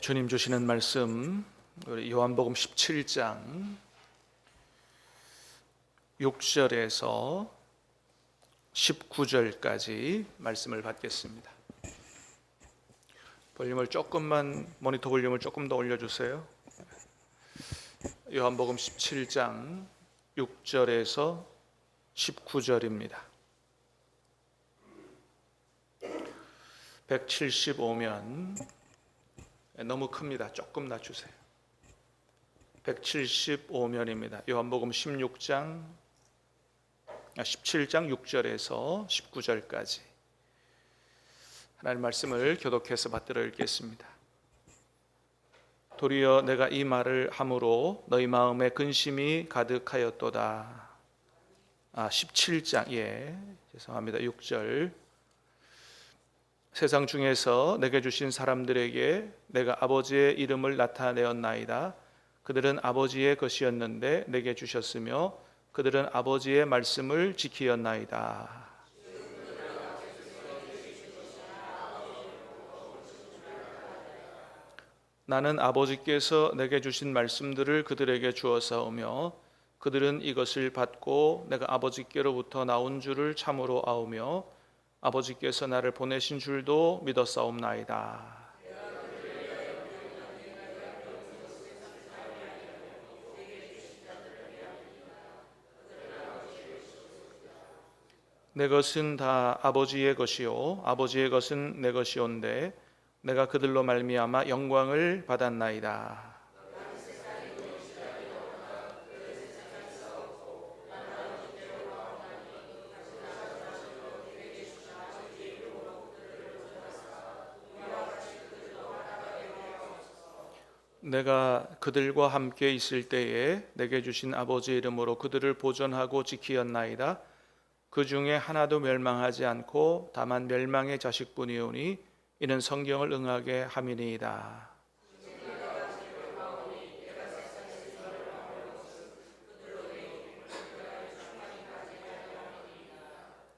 주님 주시는 말씀 우리 요한복음 17장 6절에서 19절까지 말씀을 받겠습니다. 모니터 볼륨을 조금 더 올려주세요. 요한복음 17장 6절에서 19절입니다. 175면 너무 큽니다. 조금 낮추세요. 175면입니다. 요한복음 17장 6절에서 19절까지 하나님 말씀을 교독해서 받들어 읽겠습니다. 도리어 내가 이 말을 함으로 너희 마음에 근심이 가득하였도다. 17장 죄송합니다. 6절. 세상 중에서 내게 주신 사람들에게 내가 아버지의 이름을 나타내었나이다. 그들은 아버지의 것이었는데 내게 주셨으며 그들은 아버지의 말씀을 지키었나이다. 나는 아버지께서 내게 주신 말씀들을 그들에게 주었사오며 그들은 이것을 받고 내가 아버지께로부터 나온 줄을 참으로 아오며 아버지께서 나를 보내신 줄도 믿었사옵나이다. 내 것은 다 아버지의 것이요 아버지의 것은 내 것이온데 내가 그들로 말미암아 영광을 받았나이다. 내가 그들과 함께 있을 때에 내게 주신 아버지의 이름으로 그들을 보존하고 지키었나이다. 그 중에 하나도 멸망하지 않고 다만 멸망의 자식뿐이오니 이는 성경을 응하게 함이니이다.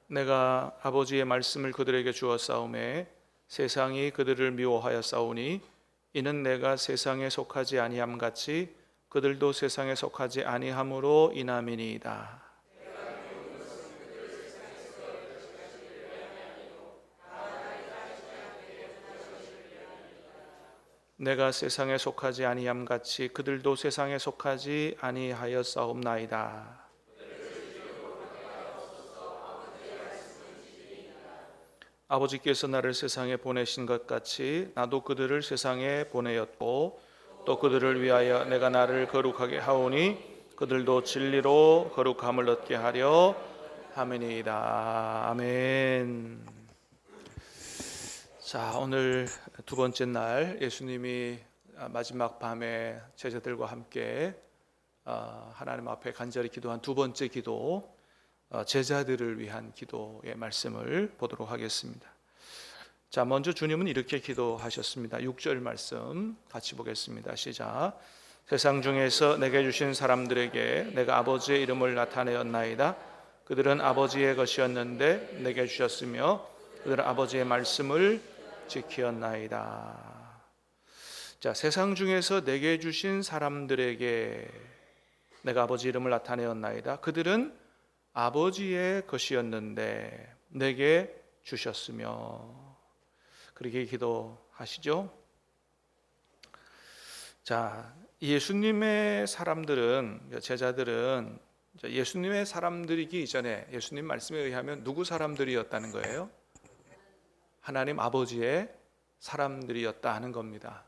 내가 아버지의 말씀을 그들에게 주었사오매 세상이 그들을 미워하였사오니 이는 내가 세상에 속하지 아니함 같이 그들도 세상에 속하지 아니함으로 인함이니이다. 내가 세상에 속하지 아니함 같이 그들도 세상에 속하지 아니하였사옵나이다. 아버지께서 나를 세상에 보내신 것 같이 나도 그들을 세상에 보내었고 또 그들을 위하여 내가 나를 거룩하게 하오니 그들도 진리로 거룩함을 얻게 하려 함이니이다. 아멘. 자, 오늘 두 번째 날 예수님이 마지막 밤에 제자들과 함께 하나님 앞에 간절히 기도한 두 번째 기도, 제자들을 위한 기도의 말씀을 보도록 하겠습니다. 자, 먼저 주님은 이렇게 기도하셨습니다. 6절 말씀 같이 보겠습니다. 시작. 세상 중에서 내게 주신 사람들에게 내가 아버지의 이름을 나타내었나이다. 그들은 아버지의 것이었는데 내게 주셨으며 그들은 아버지의 말씀을 지키었나이다. 자, 세상 중에서 내게 주신 사람들에게 내가 아버지 이름을 나타내었나이다. 그들은 아버지의 것이었는데 내게 주셨으며. 그렇게 기도하시죠. 자, 예수님의 사람들은, 제자들은 예수님의 사람들이기 이전에 예수님 말씀에 의하면 누구 사람들이었다는 거예요? 하나님 아버지의 사람들이었다 하는 겁니다.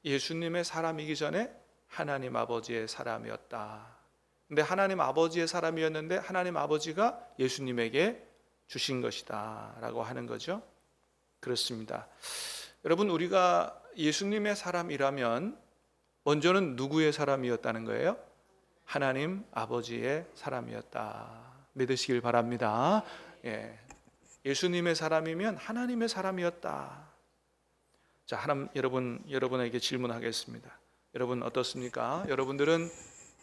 예수님의 사람이기 전에 하나님 아버지의 사람이었다. 근데 하나님 아버지의 사람이었는데 하나님 아버지가 예수님에게 주신 것이다 라고 하는 거죠. 그렇습니다. 여러분, 우리가 예수님의 사람이라면 먼저는 누구의 사람이었다는 거예요? 하나님 아버지의 사람이었다. 믿으시길 바랍니다. 예수님의 사람이면 하나님의 사람이었다. 자, 여러분에게 질문하겠습니다. 여러분 어떻습니까? 여러분들은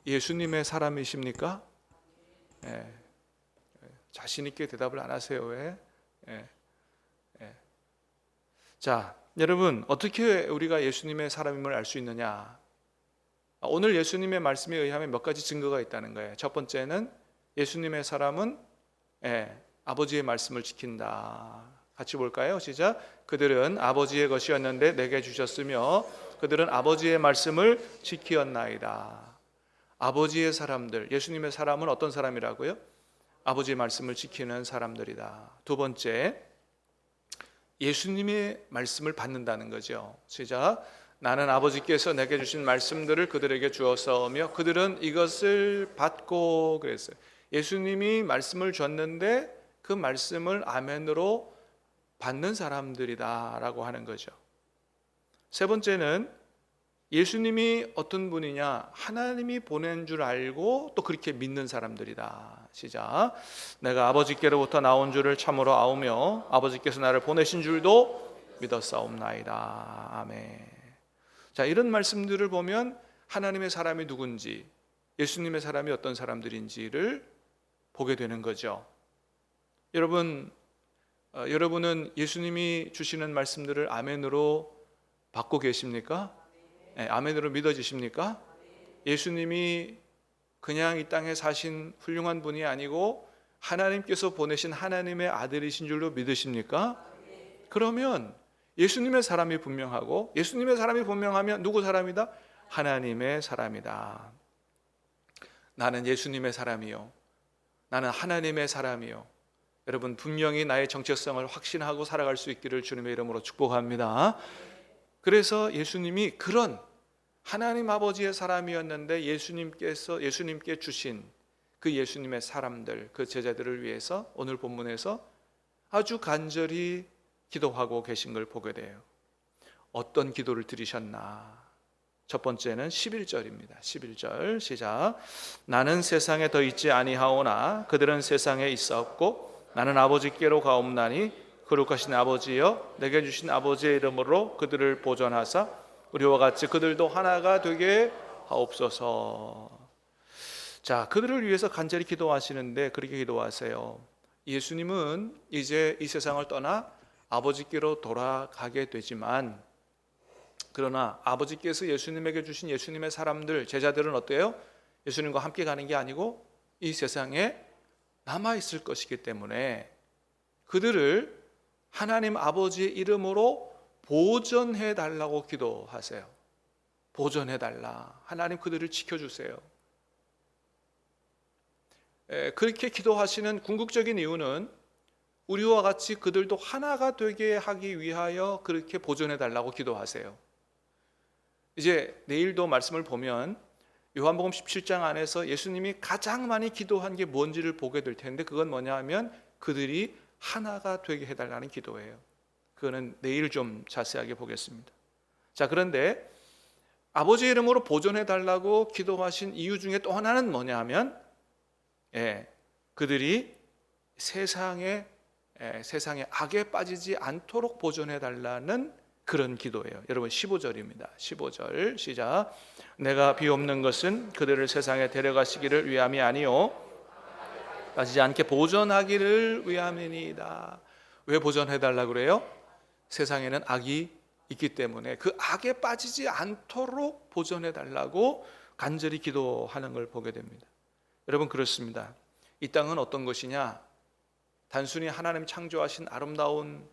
예수님의 사람이십니까? 자신 있게 대답을 안 하세요. 왜? 자, 여러분, 어떻게 우리가 예수님의 사람임을 알 수 있느냐? 오늘 예수님의 말씀에 의하면 몇 가지 증거가 있다는 거예요. 첫 번째는 예수님의 사람은 아버지의 말씀을 지킨다. 같이 볼까요? 시작. 그들은 아버지의 것이었는데 내게 주셨으며 그들은 아버지의 말씀을 지키었나이다. 아버지의 사람들, 예수님의 사람은 어떤 사람이라고요? 아버지의 말씀을 지키는 사람들이다. 두 번째, 예수님의 말씀을 받는다는 거죠. 시작. 나는 아버지께서 내게 주신 말씀들을 그들에게 주었사오며 그들은 이것을 받고 그랬어요. 예수님이 말씀을 줬는데 그 말씀을 아멘으로 받는 사람들이다라고 하는 거죠. 세 번째는 예수님이 어떤 분이냐? 하나님이 보낸 줄 알고 또 그렇게 믿는 사람들이다. 시작. 내가 아버지께로부터 나온 줄을 참으로 아오며 아버지께서 나를 보내신 줄도 믿었사옵나이다. 아멘. 자, 이런 말씀들을 보면 하나님의 사람이 누군지, 예수님의 사람이 어떤 사람들인지를 보게 되는 거죠. 여러분은 예수님이 주시는 말씀들을 아멘으로 받고 계십니까? 네, 아멘으로 믿어지십니까? 예수님이 그냥 이 땅에 사신 훌륭한 분이 아니고 하나님께서 보내신 하나님의 아들이신 줄로 믿으십니까? 그러면 예수님의 사람이 분명하고, 예수님의 사람이 분명하면 누구 사람이다? 하나님의 사람이다. 나는 예수님의 사람이요, 나는 하나님의 사람이요. 여러분, 분명히 나의 정체성을 확신하고 살아갈 수 있기를 주님의 이름으로 축복합니다. 그래서 예수님이 그런 하나님 아버지의 사람이었는데 예수님께 주신 그 예수님의 사람들, 그 제자들을 위해서 오늘 본문에서 아주 간절히 기도하고 계신 걸 보게 돼요. 어떤 기도를 드리셨나? 첫 번째는 11절입니다. 11절 시작. 나는 세상에 더 있지 아니하오나 그들은 세상에 있사옵고 나는 아버지께로 가옵나니 거룩하신 아버지여 내게 주신 아버지의 이름으로 그들을 보존하사 우리와 같이 그들도 하나가 되게 하옵소서. 자, 그들을 위해서 간절히 기도하시는데 그렇게 기도하세요. 예수님은 이제 이 세상을 떠나 아버지께로 돌아가게 되지만, 그러나 아버지께서 예수님에게 주신 예수님의 사람들, 제자들은 어때요? 예수님과 함께 가는 게 아니고 이 세상에 남아있을 것이기 때문에 그들을 하나님 아버지의 이름으로 보존해 달라고 기도하세요. 보존해 달라. 하나님 그들을 지켜주세요. 그렇게 기도하시는 궁극적인 이유는 우리와 같이 그들도 하나가 되게 하기 위하여 그렇게 보존해 달라고 기도하세요. 이제 내일도 말씀을 보면 요한복음 17장 안에서 예수님이 가장 많이 기도한 게 뭔지를 보게 될 텐데, 그건 뭐냐 하면 그들이 하나가 되게 해달라는 기도예요. 그거는 내일 좀 자세하게 보겠습니다. 자, 그런데 아버지의 이름으로 보존해 달라고 기도하신 이유 중에 또 하나는 뭐냐 하면 그들이 세상의 악에 빠지지 않도록 보존해 달라는 그런 기도예요. 여러분 15절입니다. 15절 시작. 내가 비옵는 것은 그들을 세상에 데려가시기를 위함이 아니요 빠지지 않게 보존하기를 위함이니이다. 왜 보존해 달라고 그래요? 세상에는 악이 있기 때문에 그 악에 빠지지 않도록 보존해 달라고 간절히 기도하는 걸 보게 됩니다. 여러분, 그렇습니다. 이 땅은 어떤 것이냐? 단순히 하나님 창조하신 아름다운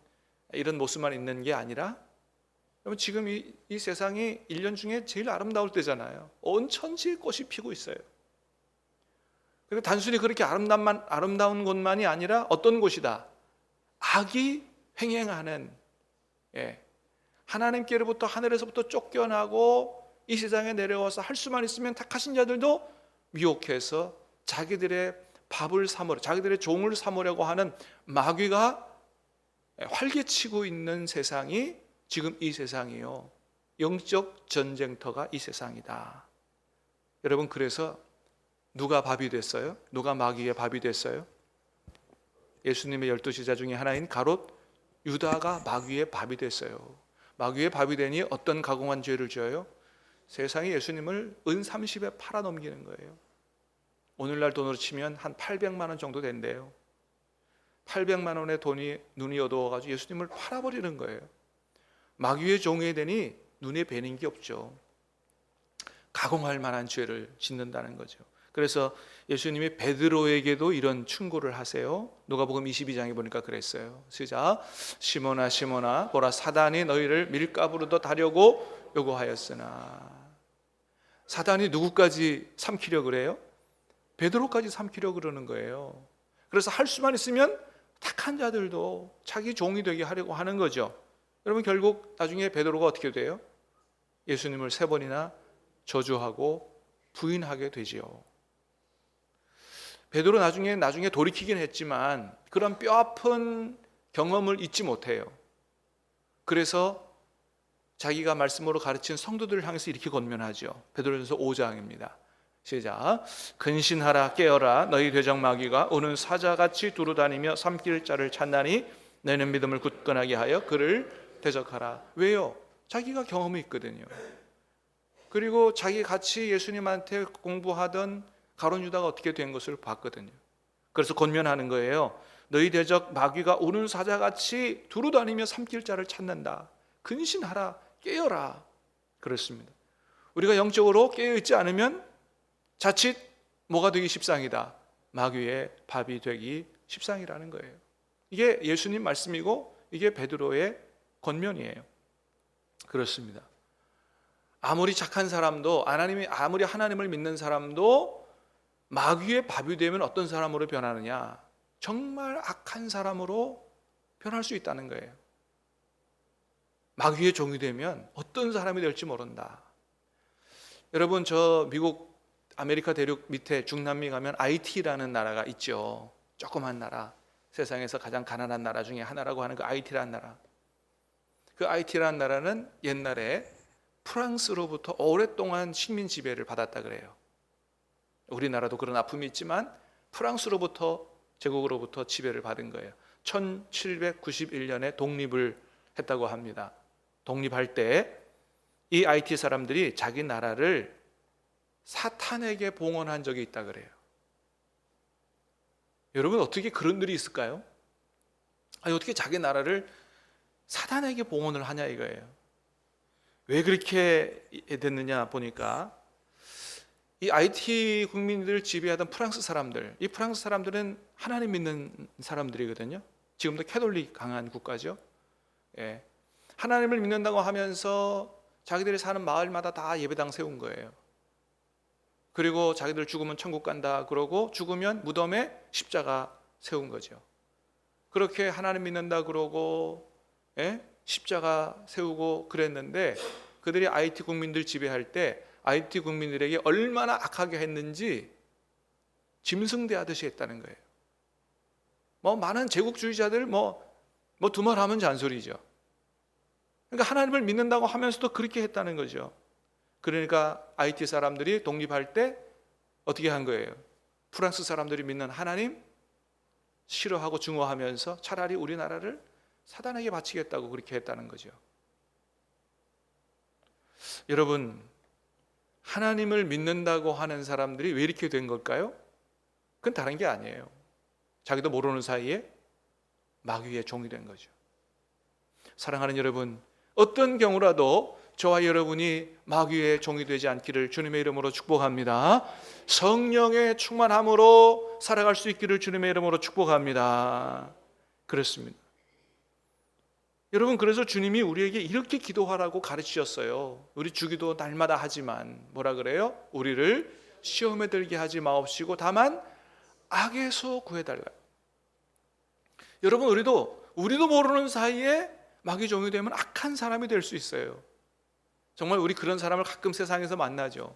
이런 모습만 있는 게 아니라, 여러분 지금 이 세상이 1년 중에 제일 아름다울 때잖아요. 온 천지에 꽃이 피고 있어요. 그리고 단순히 그렇게 아름다운 곳만이 아니라 어떤 곳이다? 악이 횡행하는, 하나님께로부터 하늘에서부터 쫓겨나고 이 세상에 내려와서 할 수만 있으면 택하신 자들도 미혹해서 자기들의 밥을 삼으려, 자기들의 종을 삼으려고 하는 마귀가 활개치고 있는 세상이 지금 이 세상이요. 영적 전쟁터가 이 세상이다. 여러분, 그래서 누가 밥이 됐어요? 누가 마귀의 밥이 됐어요? 예수님의 12제자 중에 하나인 가롯 유다가 마귀의 밥이 됐어요. 마귀의 밥이 되니 어떤 가공한 죄를 지어요? 세상에 예수님을 은 30에 팔아넘기는 거예요. 오늘날 돈으로 치면 한 800만 원 정도 된대요. 800만 원의 돈이 눈이 어두워가지고 예수님을 팔아버리는 거예요. 마귀의 종이 되니 눈에 뵈는 게 없죠. 가공할 만한 죄를 짓는다는 거죠. 그래서 예수님이 베드로에게도 이런 충고를 하세요. 누가복음 22장에 보니까 그랬어요. 시작. 시몬아 시몬아 보라 사단이 너희를 밀가부로 더 다려고 요구하였으나. 사단이 누구까지 삼키려 그래요? 베드로까지 삼키려 그러는 거예요. 그래서 할 수만 있으면 착한 자들도 자기 종이 되게 하려고 하는 거죠. 여러분 결국 나중에 베드로가 어떻게 돼요? 예수님을 3번이나 저주하고 부인하게 되지요. 베드로 나중에 돌이키긴 했지만 그런 뼈아픈 경험을 잊지 못해요. 그래서 자기가 말씀으로 가르친 성도들을 향해서 이렇게 권면하죠. 베드로전서 5장입니다. 시작. 근신하라 깨어라 너희 대적 마귀가 오는 사자같이 두루다니며 삼킬 자를 찾나니 너희는 믿음을 굳건하게 하여 그를 대적하라. 왜요? 자기가 경험이 있거든요. 그리고 자기 같이 예수님한테 공부하던 가룟 유다가 어떻게 된 것을 봤거든요. 그래서 권면하는 거예요. 너희 대적 마귀가 오는 사자같이 두루다니며 삼킬 자를 찾는다. 근신하라 깨어라. 그렇습니다. 우리가 영적으로 깨어있지 않으면 자칫 뭐가 되기 십상이다. 마귀의 밥이 되기 십상이라는 거예요. 이게 예수님 말씀이고 이게 베드로의 권면이에요. 그렇습니다. 아무리 착한 사람도 아무리 하나님을 믿는 사람도 마귀의 밥이 되면 어떤 사람으로 변하느냐? 정말 악한 사람으로 변할 수 있다는 거예요. 마귀의 종이 되면 어떤 사람이 될지 모른다. 여러분 저 미국 아메리카 대륙 밑에 중남미 가면 IT라는 나라가 있죠. 조그만 나라. 세상에서 가장 가난한 나라 중에 하나라고 하는 그 IT라는 나라. 그 IT라는 나라는 옛날에 프랑스로부터 오랫동안 식민 지배를 받았다 그래요. 우리나라도 그런 아픔이 있지만 프랑스로부터 제국으로부터 지배를 받은 거예요. 1791년에 독립을 했다고 합니다. 독립할 때 이 IT 사람들이 자기 나라를 사탄에게 봉헌한 적이 있다 그래요. 여러분 어떻게 그런 일이 있을까요? 아니 어떻게 자기 나라를 사탄에게 봉헌을 하냐 이거예요. 왜 그렇게 됐느냐 보니까 이 IT 국민들을 지배하던 프랑스 사람들, 이 프랑스 사람들은 하나님 믿는 사람들이거든요. 지금도 캐톨릭 강한 국가죠. 예. 하나님을 믿는다고 하면서 자기들이 사는 마을마다 다 예배당 세운 거예요. 그리고 자기들 죽으면 천국 간다 그러고 죽으면 무덤에 십자가 세운 거죠. 그렇게 하나님 믿는다 그러고 십자가 세우고 그랬는데 그들이 IT 국민들 지배할 때 IT 국민들에게 얼마나 악하게 했는지 짐승대하듯이 했다는 거예요. 많은 제국주의자들 두말하면 잔소리죠. 그러니까 하나님을 믿는다고 하면서도 그렇게 했다는 거죠. 그러니까 IT 사람들이 독립할 때 어떻게 한 거예요? 프랑스 사람들이 믿는 하나님 싫어하고 증오하면서 차라리 우리나라를 사단에게 바치겠다고 그렇게 했다는 거죠. 여러분 하나님을 믿는다고 하는 사람들이 왜 이렇게 된 걸까요? 그건 다른 게 아니에요. 자기도 모르는 사이에 마귀의 종이 된 거죠. 사랑하는 여러분, 어떤 경우라도 저와 여러분이 마귀의 종이 되지 않기를 주님의 이름으로 축복합니다. 성령의 충만함으로 살아갈 수 있기를 주님의 이름으로 축복합니다. 그렇습니다. 여러분 그래서 주님이 우리에게 이렇게 기도하라고 가르치셨어요. 우리 주기도 날마다 하지만 뭐라 그래요? 우리를 시험에 들게 하지 마옵시고 다만 악에서 구해달라. 여러분 우리도 모르는 사이에 마귀 종이 되면 악한 사람이 될 수 있어요. 정말 우리 그런 사람을 가끔 세상에서 만나죠.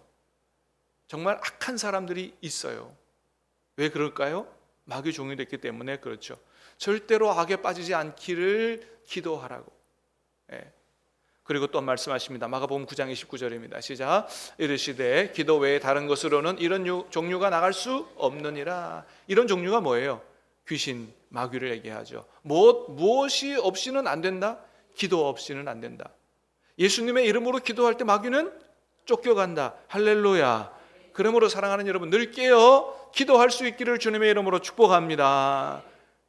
정말 악한 사람들이 있어요. 왜 그럴까요? 마귀 종이 됐기 때문에 그렇죠. 절대로 악에 빠지지 않기를 기도하라고. 그리고 또 말씀하십니다. 마가복음 9장 29절입니다. 시작. 이르시되 기도 외에 다른 것으로는 이런 종류가 나갈 수 없느니라. 이런 종류가 뭐예요? 귀신, 마귀를 얘기하죠. 무엇이 없이는 안 된다? 기도 없이는 안 된다. 예수님의 이름으로 기도할 때 마귀는 쫓겨간다. 할렐루야. 그러므로 사랑하는 여러분 늘 깨어 기도할 수 있기를 주님의 이름으로 축복합니다.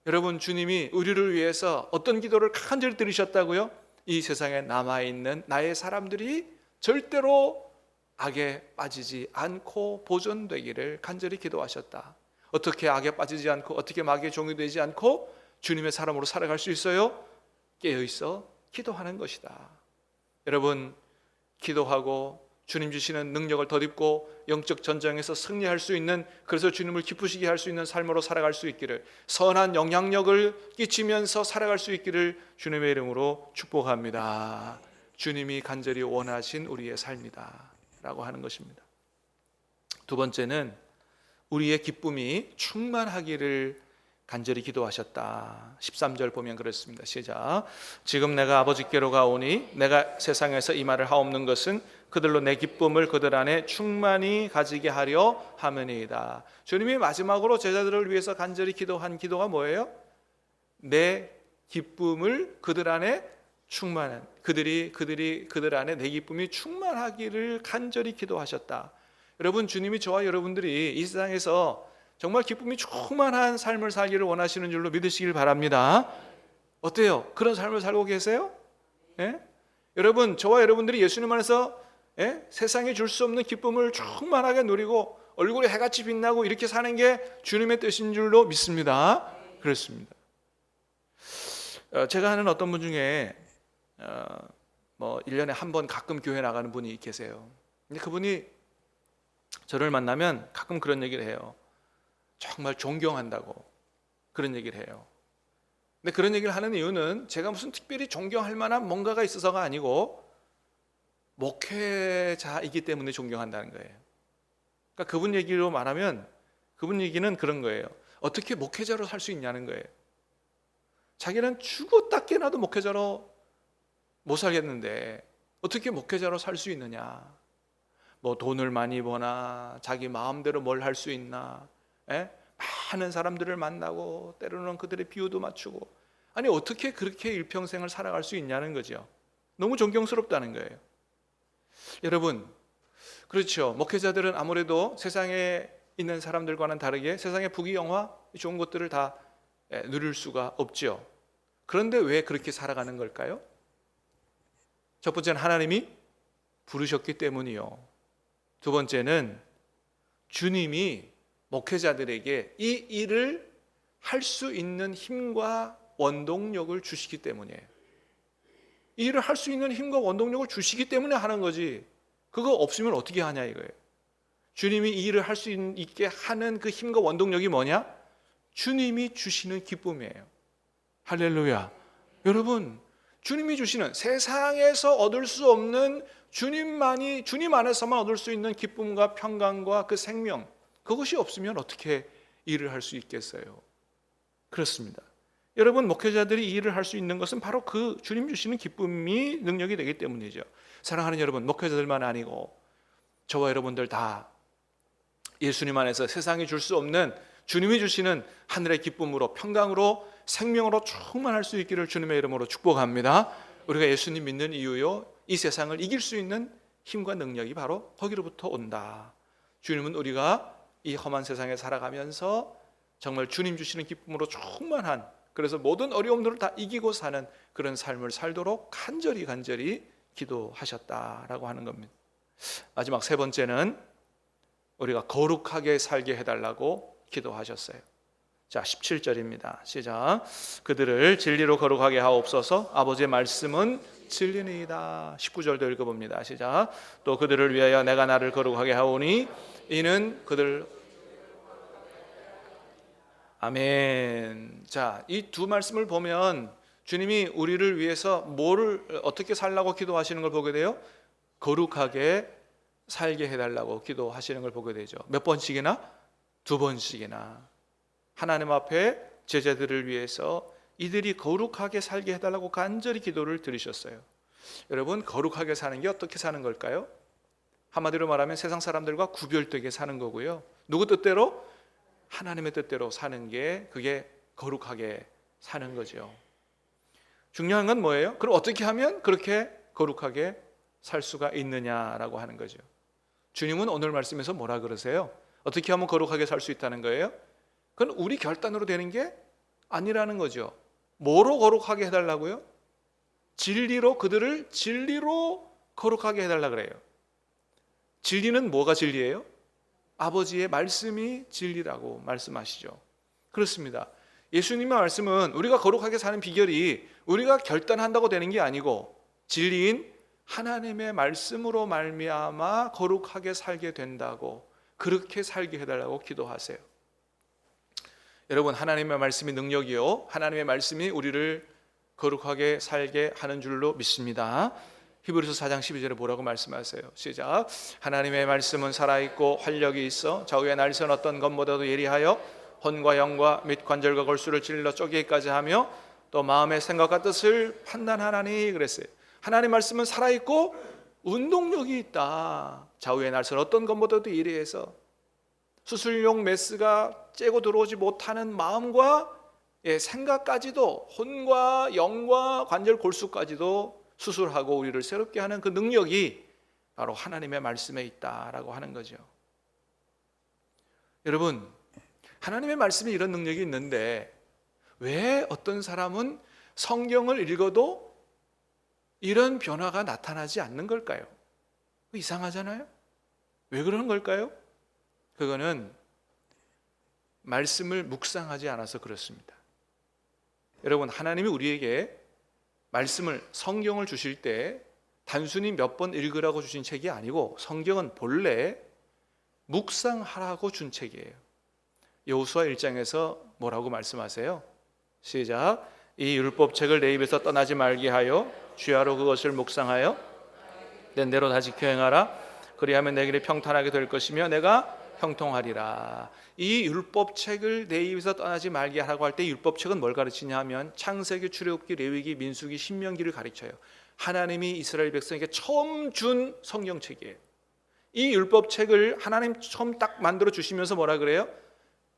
여러분 주님이 우리를 위해서 어떤 기도를 간절히 들으셨다고요? 이 세상에 남아있는 나의 사람들이 절대로 악에 빠지지 않고 보존되기를 간절히 기도하셨다. 어떻게 악에 빠지지 않고 어떻게 마귀의 종이 되지 않고 주님의 사람으로 살아갈 수 있어요? 깨어있어 기도하는 것이다. 여러분, 기도하고 주님 주시는 능력을 덧입고 영적 전쟁에서 승리할 수 있는, 그래서 주님을 기쁘시게 할 수 있는 삶으로 살아갈 수 있기를, 선한 영향력을 끼치면서 살아갈 수 있기를 주님의 이름으로 축복합니다. 주님이 간절히 원하신 우리의 삶이다 라고 하는 것입니다. 두 번째는 우리의 기쁨이 충만하기를 간절히 기도하셨다. 13절 보면 그렇습니다. 시작. 지금 내가 아버지께로 가오니 내가 세상에서 이 말을 하옵는 것은 그들로 내 기쁨을 그들 안에 충만히 가지게 하려 함이니이다. 주님이 마지막으로 제자들을 위해서 간절히 기도한 기도가 뭐예요? 내 기쁨을 그들 안에 충만한, 그들 안에 내 기쁨이 충만하기를 간절히 기도하셨다. 여러분, 주님이 저와 여러분들이 이 세상에서 정말 기쁨이 충만한 삶을 살기를 원하시는 줄로 믿으시길 바랍니다. 어때요? 그런 삶을 살고 계세요? 예? 여러분, 저와 여러분들이 예수님 안에서 세상에 줄 수 없는 기쁨을 충만하게 누리고 얼굴에 해같이 빛나고 이렇게 사는 게 주님의 뜻인 줄로 믿습니다. 그렇습니다. 제가 아는 어떤 분 중에 1년에 한 번 가끔 교회 나가는 분이 계세요. 근데 그분이 저를 만나면 가끔 그런 얘기를 해요. 정말 존경한다고 그런 얘기를 해요. 근데 그런 얘기를 하는 이유는 제가 무슨 특별히 존경할 만한 뭔가가 있어서가 아니고 목회자이기 때문에 존경한다는 거예요. 그러니까 그분 얘기로 말하면, 그분 얘기는 그런 거예요. 어떻게 목회자로 살 수 있냐는 거예요. 자기는 죽었다 깨나도 목회자로 못 살겠는데 어떻게 목회자로 살 수 있느냐. 뭐 돈을 많이 버나 자기 마음대로 뭘 할 수 있나, 많은 사람들을 만나고 때로는 그들의 비유도 맞추고, 아니 어떻게 그렇게 일평생을 살아갈 수 있냐는 거죠. 너무 존경스럽다는 거예요. 여러분, 그렇죠. 목회자들은 아무래도 세상에 있는 사람들과는 다르게 세상의 부귀영화, 좋은 것들을 다 누릴 수가 없죠. 그런데 왜 그렇게 살아가는 걸까요? 첫 번째는 하나님이 부르셨기 때문이요. 두 번째는 주님이 목회자들에게 이 일을 할 수 있는 힘과 원동력을 주시기 때문이에요. 이 일을 할 수 있는 힘과 원동력을 주시기 때문에 하는 거지, 그거 없으면 어떻게 하냐 이거예요. 주님이 이 일을 할 수 있게 하는 그 힘과 원동력이 뭐냐? 주님이 주시는 기쁨이에요. 할렐루야. 여러분, 주님이 주시는, 세상에서 얻을 수 없는, 주님 안에서만 얻을 수 있는 기쁨과 평강과 그 생명, 그것이 없으면 어떻게 일을 할 수 있겠어요? 그렇습니다. 여러분, 목회자들이 이 일을 할 수 있는 것은 바로 그 주님 주시는 기쁨이 능력이 되기 때문이죠. 사랑하는 여러분, 목회자들만 아니고 저와 여러분들 다 예수님 안에서 세상이 줄 수 없는 주님이 주시는 하늘의 기쁨으로, 평강으로, 생명으로 충만할 수 있기를 주님의 이름으로 축복합니다. 우리가 예수님 믿는 이유요, 이 세상을 이길 수 있는 힘과 능력이 바로 거기로부터 온다. 주님은 우리가 이 험한 세상에 살아가면서 정말 주님 주시는 기쁨으로 충만한, 그래서 모든 어려움들을 다 이기고 사는 그런 삶을 살도록 간절히 기도하셨다라고 하는 겁니다. 마지막 세 번째는 우리가 거룩하게 살게 해달라고 기도하셨어요. 자, 17절입니다. 시작. 그들을 진리로 거룩하게 하옵소서. 아버지의 말씀은 진리니이다. 19절도 읽어봅니다. 시작. 또 그들을 위하여 내가 나를 거룩하게 하오니 이는 그들. 아멘. 자, 이 두 말씀을 보면 주님이 우리를 위해서 어떻게 살라고 기도하시는 걸 보게 돼요? 거룩하게 살게 해달라고 기도하시는 걸 보게 되죠. 몇 번씩이나? 두 번씩이나. 하나님 앞에 제자들을 위해서 이들이 거룩하게 살게 해달라고 간절히 기도를 드리셨어요. 여러분, 거룩하게 사는 게 어떻게 사는 걸까요? 한마디로 말하면 세상 사람들과 구별되게 사는 거고요. 누구 뜻대로? 하나님의 뜻대로 사는 게, 그게 거룩하게 사는 거죠. 중요한 건 뭐예요? 그럼 어떻게 하면 그렇게 거룩하게 살 수가 있느냐라고 하는 거죠. 주님은 오늘 말씀에서 뭐라 그러세요? 어떻게 하면 거룩하게 살 수 있다는 거예요? 그건 우리 결단으로 되는 게 아니라는 거죠. 뭐로 거룩하게 해달라고요? 그들을 진리로 거룩하게 해달라 그래요. 진리는 뭐가 진리예요? 아버지의 말씀이 진리라고 말씀하시죠. 그렇습니다. 예수님의 말씀은 우리가 거룩하게 사는 비결이 우리가 결단한다고 되는 게 아니고 진리인 하나님의 말씀으로 말미암아 거룩하게 살게 된다고, 그렇게 살게 해달라고 기도하세요. 여러분, 하나님의 말씀이 능력이요, 하나님의 말씀이 우리를 거룩하게 살게 하는 줄로 믿습니다. 히브리서 4장 12절에 뭐라고 말씀하세요? 시작. 하나님의 말씀은 살아있고 활력이 있어 좌우의 날선 어떤 것보다도 예리하여 혼과 영과 및 관절과 골수를 찔러 쪼개기까지 하며 또 마음의 생각과 뜻을 판단하나니 그랬어요. 하나님의 말씀은 살아있고 운동력이 있다. 좌우의 날선 어떤 것보다도 예리해서 수술용 메스가 째고 들어오지 못하는 마음과 생각까지도, 혼과 영과 관절 골수까지도 수술하고 우리를 새롭게 하는 그 능력이 바로 하나님의 말씀에 있다라고 하는 거죠. 여러분, 하나님의 말씀에 이런 능력이 있는데 왜 어떤 사람은 성경을 읽어도 이런 변화가 나타나지 않는 걸까요? 이상하잖아요? 왜 그러는 걸까요? 그거는 말씀을 묵상하지 않아서 그렇습니다. 여러분, 하나님이 우리에게 말씀을, 성경을 주실 때 단순히 몇 번 읽으라고 주신 책이 아니고 성경은 본래 묵상하라고 준 책이에요. 여호수아 1장에서 뭐라고 말씀하세요? 시작. 이 율법책을 내 입에서 떠나지 말게 하여 주야로 그것을 묵상하여 내 대로 다 지켜 행하라. 그리하면 내 길이 평탄하게 될 것이며 내가 형통하리라. 이 율법책을 내 입에서 떠나지 말게 하라고 할 때 율법책은 뭘 가르치냐 하면 창세기, 출애굽기, 레위기, 민수기, 신명기를 가르쳐요. 하나님이 이스라엘 백성에게 처음 준 성경책이에요. 이 율법책을 하나님 처음 딱 만들어 주시면서 뭐라 그래요?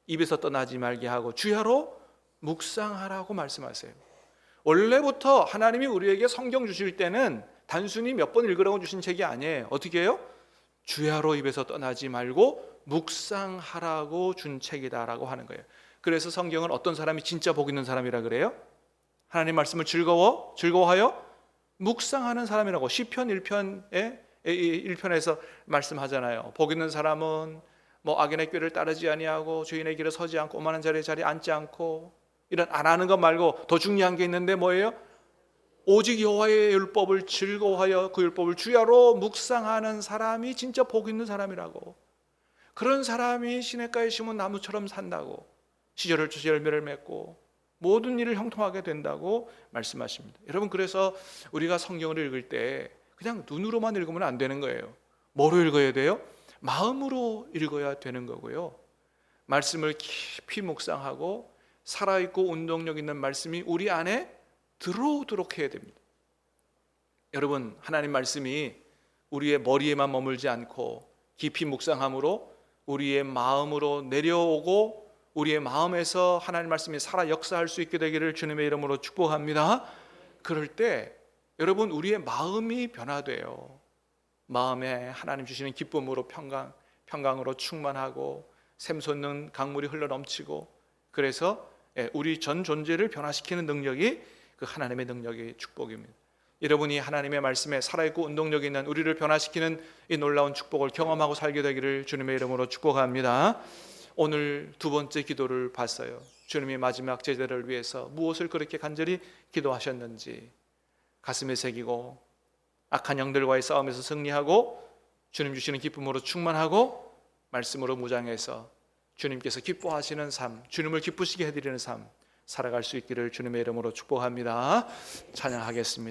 입에서 떠나지 말게 하고 주야로 묵상하라고 말씀하세요. 원래부터 하나님이 우리에게 성경 주실 때는 단순히 몇 번 읽으라고 주신 책이 아니에요. 어떻게 해요? 주야로 입에서 떠나지 말고 묵상하라고 준 책이다라고 하는 거예요. 그래서 성경은 어떤 사람이 진짜 복 있는 사람이라 그래요? 하나님 말씀을 즐거워하여 묵상하는 사람이라고 시편 1편에서 말씀하잖아요. 복 있는 사람은 악인의 꾀를 따르지 아니하고 주인의 길에 서지 않고 오만한 자리에 앉지 않고, 이런 안 하는 것 말고 더 중요한 게 있는데 뭐예요? 오직 여호와의 율법을 즐거워하여 그 율법을 주야로 묵상하는 사람이 진짜 복 있는 사람이라고. 그런 사람이 시냇가에 심은 나무처럼 산다고, 시절을 주시 열매를 맺고 모든 일을 형통하게 된다고 말씀하십니다. 여러분, 그래서 우리가 성경을 읽을 때 그냥 눈으로만 읽으면 안 되는 거예요. 뭐로 읽어야 돼요? 마음으로 읽어야 되는 거고요. 말씀을 깊이 묵상하고 살아있고 운동력 있는 말씀이 우리 안에 들어오도록 해야 됩니다. 여러분, 하나님 말씀이 우리의 머리에만 머물지 않고 깊이 묵상함으로 우리의 마음으로 내려오고 우리의 마음에서 하나님 말씀이 살아 역사할 수 있게 되기를 주님의 이름으로 축복합니다. 그럴 때 여러분, 우리의 마음이 변화돼요. 마음에 하나님 주시는 기쁨으로 평강으로 충만하고 샘솟는 강물이 흘러넘치고, 그래서 우리 전 존재를 변화시키는 능력이 그 하나님의 능력의 축복입니다. 여러분이 하나님의 말씀에 살아있고 운동력 있는 우리를 변화시키는 이 놀라운 축복을 경험하고 살게 되기를 주님의 이름으로 축복합니다. 오늘 두 번째 기도를 봤어요. 주님이 마지막 제자를 위해서 무엇을 그렇게 간절히 기도하셨는지 가슴에 새기고 악한 영들과의 싸움에서 승리하고 주님 주시는 기쁨으로 충만하고 말씀으로 무장해서 주님께서 기뻐하시는 삶, 주님을 기쁘시게 해드리는 삶 살아갈 수 있기를 주님의 이름으로 축복합니다. 찬양하겠습니다.